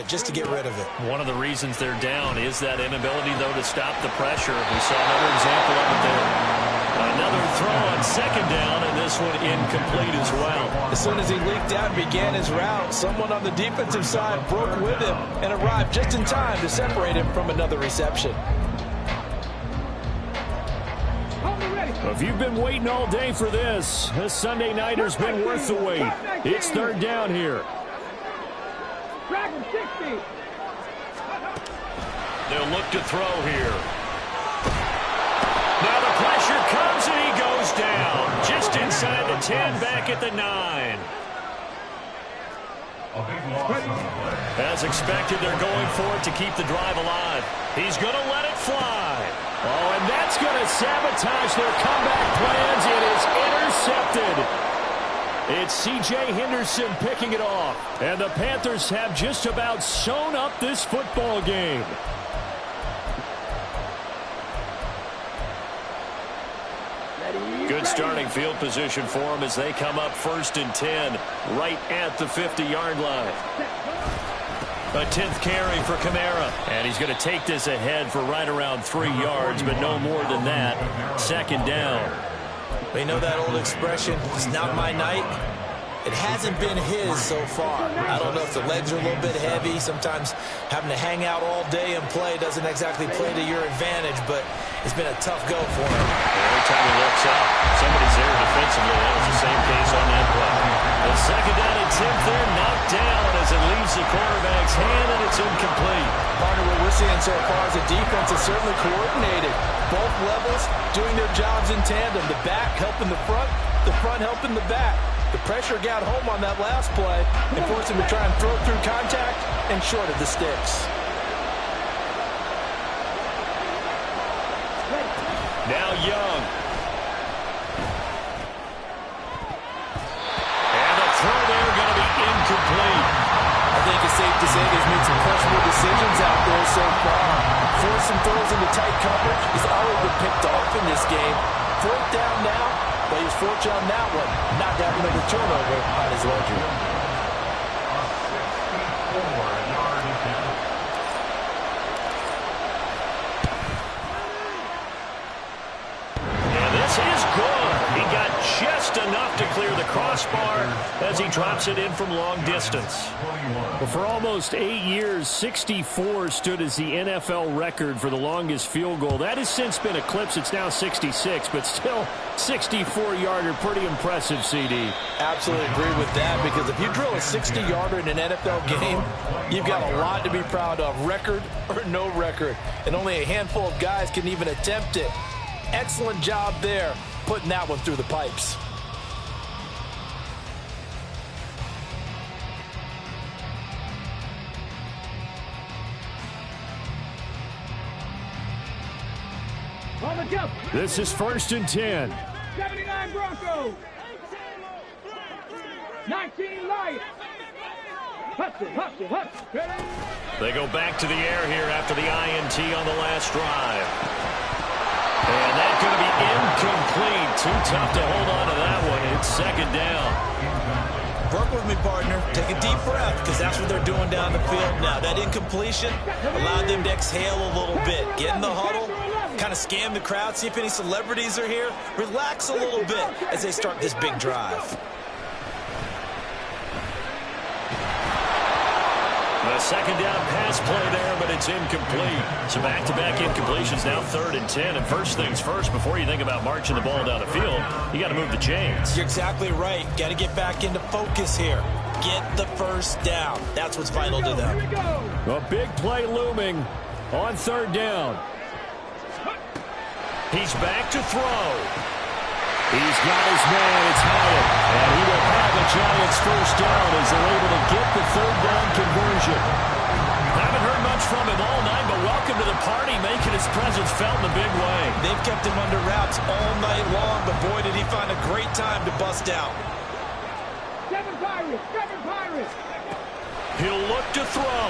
just to get rid of it. One of the reasons they're down is that inability, though, to stop the pressure. We saw another example of it there. Another throw on second down, and this one incomplete as well. As soon as he leaked out and began his route, someone on the defensive side broke with him and arrived just in time to separate him from another reception. If you've been waiting all day for this Sunday nighter's been worth the wait. It's third down here. They'll look to throw here. Now the pressure comes and he goes down. Just inside the 10, back at the 9. As expected, they're going for it to keep the drive alive. He's going to let it fly. Oh, and that's going to sabotage their comeback plans. It is intercepted. It's C.J. Henderson picking it off. And the Panthers have just about sewn up this football game. Good starting field position for them as they come up 1st and 10 right at the 50-yard line. A 10th carry for Kamara. And he's going to take this ahead for right around 3 yards, but no more than that. 2nd down. We know that old expression, it's not my night. It hasn't been his so far. I don't know if the legs are a little bit heavy. Sometimes having to hang out all day and play doesn't exactly play to your advantage, but it's been a tough go for him. Every time he looks up, somebody's there defensively. That was the same case on that play. The 2nd down and 10th there, knocked down as it leaves the quarterback's hand, and it's incomplete. Partner, what we're seeing so far is the defense is certainly coordinated. Both levels doing their jobs in tandem. The back helping the front helping the back. The pressure got home on that last play and forced him to try and throw through contact and short of the sticks. Now Young. And the throw there going to be incomplete. I think it's safe to say he's made some questionable decisions out there so far. Forcing throws into tight coverage. He's already been picked off in this game. 4th down now, but he was fortunate on that one, not having a turnover on his ledger. And this is good. He got just enough to clear the crossbar as he drops it in from long distance. Well, for almost 8 years, 64 stood as the NFL record for the longest field goal. That has since been eclipsed. It's now 66, but still 64-yarder. Pretty impressive, CD. Absolutely agree with that, because if you drill a 60-yarder in an NFL game, you've got a lot to be proud of, record or no record. And only a handful of guys can even attempt it. Excellent job there, putting that one through the pipes. This is 1st and 10. 79 Broncos. 19 Lions. Hustle. Ready? They go back to the air here after the INT on the last drive. And that's going to be incomplete. Too tough to hold on to that one. It's 2nd down. Work with me, partner. Take a deep breath, because that's what they're doing down the field now. That incompletion allowed them to exhale a little bit. Get in the huddle, kind of scan the crowd, see if any celebrities are here. Relax a little bit as they start this big drive. The A second down pass play there, but it's incomplete. So back-to-back incompletions, now 3rd and 10. And first things first, before you think about marching the ball down the field, you got to move the chains. You're exactly right. Got to get back into focus here. Get the first down. That's what's vital to them. A big play looming on 3rd down. He's back to throw. He's got his man. It's Hyatt. And he will have the Giants first down as they're able to get the 3rd down conversion. Haven't heard much from him all night, but welcome to the party, making his presence felt in a big way. They've kept him under wraps all night long, but boy, did he find a great time to bust out. 7 Pirates, 7 Pirates. He'll look to throw.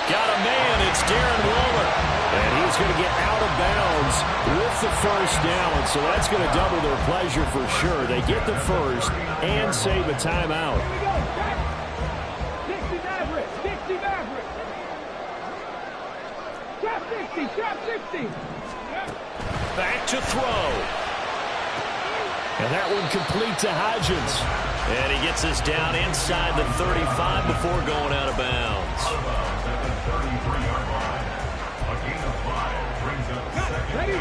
Got a man. It's Darren Waller. And he's going to get out of bounds with the first down. So that's going to double their pleasure for sure. They get the first and save a timeout. Here we go. 60 Mavericks, 60 Mavericks. Trap 60, trap 60. Back to throw. And that one complete to Hodgins. And he gets us down inside the 35 before going out of bounds.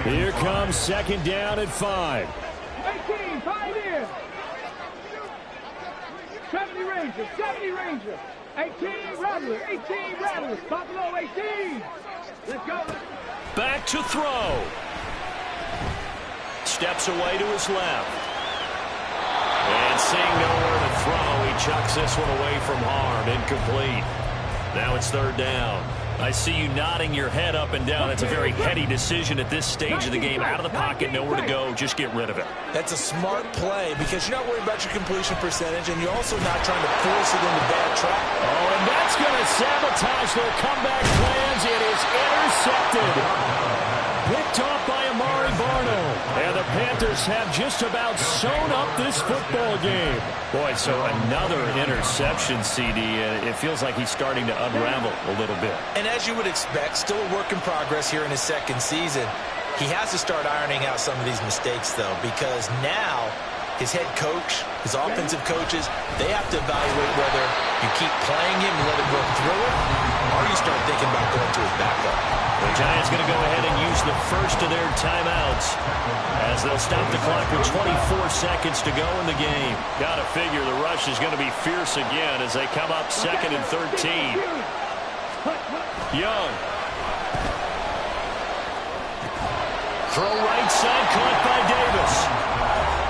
Here comes 2nd down at 5. 18, Pioneer. 70 Rangers, 70 Rangers. 18 Rattlers, 18 Rattlers. Buffalo 18. Let's go. Back to throw. Steps away to his left. And seeing nowhere to throw, he chucks this one away from harm. Incomplete. Now it's 3rd down. I see you nodding your head up and down. It's a very heady decision at this stage of the game. Out of the pocket, nowhere to go. Just get rid of it. That's a smart play because you're not worried about your completion percentage, and you're also not trying to force it into bad trap. Oh, and that's going to sabotage their comeback plans. It is intercepted. Picked off by Amari Barno. And the Panthers have just about sewn up this football game. Boy, so another interception, CD. It feels like he's starting to unravel a little bit. And as you would expect, still a work in progress here in his 2nd season. He has to start ironing out some of these mistakes, though, because now his head coach, his offensive coaches, they have to evaluate whether you keep playing him and let him work through it, or you start thinking about going to his backup. The Giants going to go ahead and use the first of their timeouts as they'll stop the clock with 24 seconds to go in the game. Got to figure the rush is going to be fierce again as they come up 2nd and 13. Young. Throw right side, caught by Davis.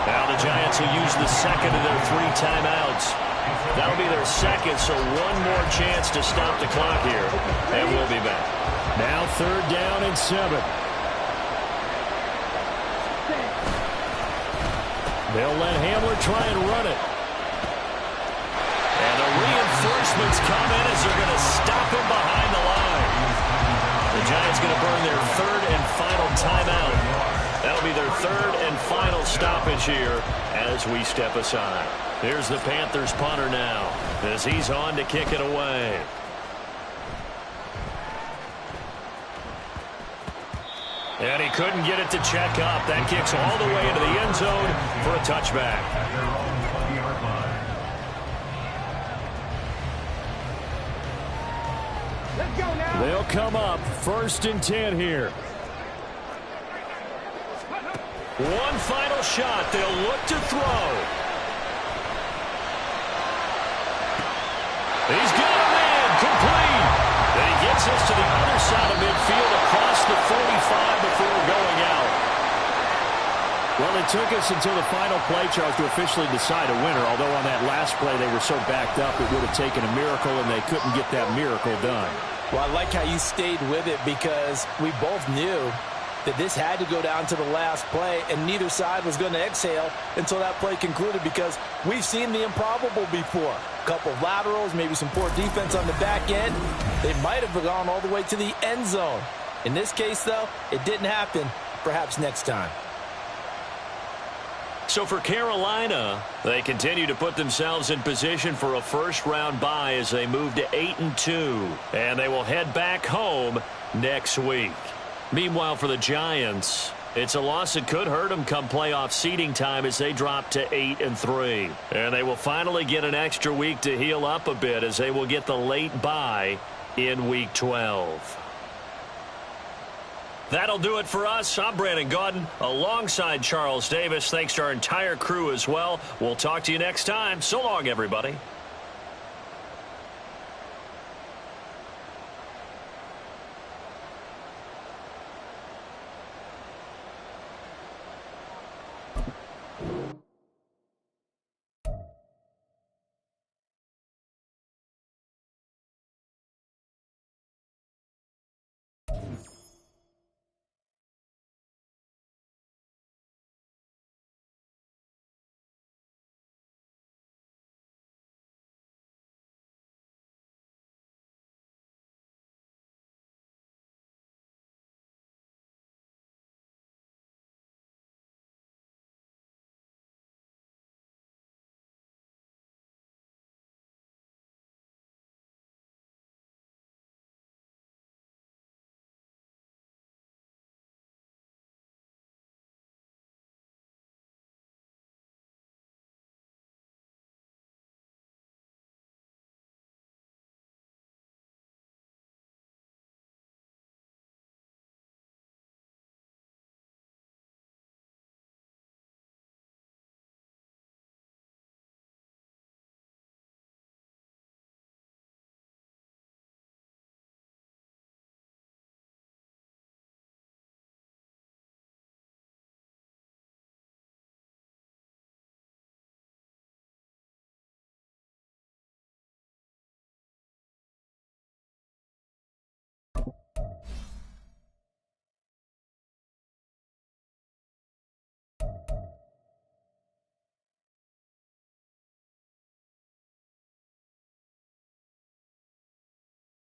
Now the Giants will use the 2nd of their 3 timeouts. That'll be their 2nd, so one more chance to stop the clock here, and we'll be back. Now 3rd down and 7. They'll let Hamler try and run it. And the reinforcements come in as they're going to stop him behind the line. The Giants going to burn their 3rd and final timeout. That'll be their 3rd and final stoppage here as we step aside. Here's the Panthers punter now as he's on to kick it away. And he couldn't get it to check up. That kicks all the way into the end zone for a touchback. Let's go now. They'll come up 1st and 10 here. One final shot. They'll look to throw. He's got a man. Complete. And he gets us to the other side of midfield across the 45 before going out. Well, it took us until the final play, Charles, to officially decide a winner. Although on that last play they were so backed up, it would have taken a miracle, and they couldn't get that miracle done. Well, I like how you stayed with it because we both knew that this had to go down to the last play, and neither side was going to exhale until that play concluded because we've seen the improbable before. A couple of laterals, maybe some poor defense on the back end. They might have gone all the way to the end zone. In this case, though, it didn't happen. Perhaps next time. So for Carolina, they continue to put themselves in position for a first-round bye as they move to 8-2. And they will head back home next week. Meanwhile, for the Giants, It's a loss that could hurt them come playoff seeding time as they drop to 8-3. And they will finally get an extra week to heal up a bit as they will get the late bye in Week 12. That'll do it for us. I'm Brandon Gaudin alongside Charles Davis. Thanks to our entire crew as well. We'll talk to you next time. So long, everybody.